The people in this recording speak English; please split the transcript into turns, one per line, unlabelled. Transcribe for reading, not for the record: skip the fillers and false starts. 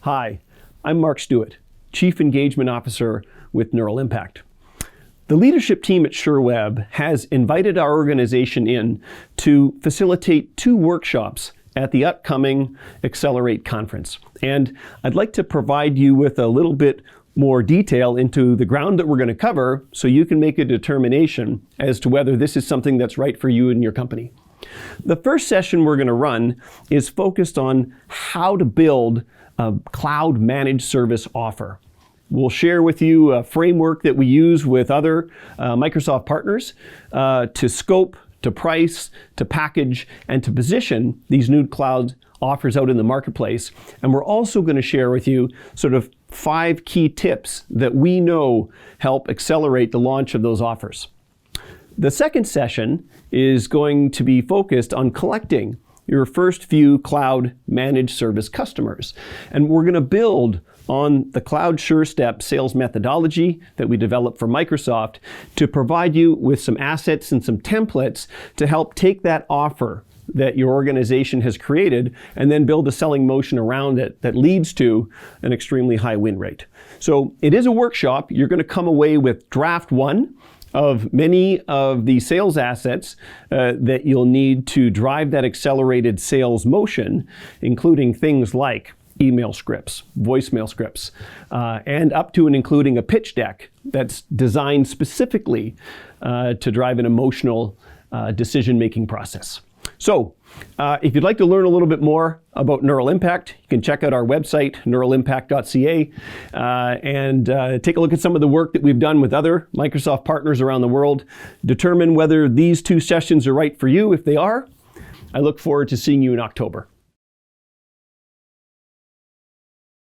Hi, I'm Mark Stuyt, Chief Engagement Officer with Neural Impact. The leadership team at SureWeb has invited our organization in to facilitate 2 workshops at the upcoming Accelerate conference. And I'd like to provide you with a little bit more detail into the ground that we're going to cover so you can make a determination as to whether this is something that's right for you and your company. The first session we're going to run is focused on how to build a cloud managed service offer. We'll share with you a framework that we use with other Microsoft partners to scope, to price, to package, and to position these new cloud offers out in the marketplace. And we're also going to share with you sort of 5 key tips that we know help accelerate the launch of those offers. The second session is going to be focused on collecting your first few cloud managed service customers. And we're going to build on the Cloud SureStep sales methodology that we developed for Microsoft to provide you with some assets and some templates to help take that offer that your organization has created and then build a selling motion around it that leads to an extremely high win rate. So it is a workshop. You're going to come away with draft 1 of many of the sales assets that you'll need to drive that accelerated sales motion, including things like email scripts, voicemail scripts, and up to and including a pitch deck that's designed specifically to drive an emotional decision-making process. So if you'd like to learn a little bit more about Neural Impact, you can check out our website, neuralimpact.ca, and take a look at some of the work that we've done with other Microsoft partners around the world. Determine whether these 2 sessions are right for you. If they are, I look forward to seeing you in October.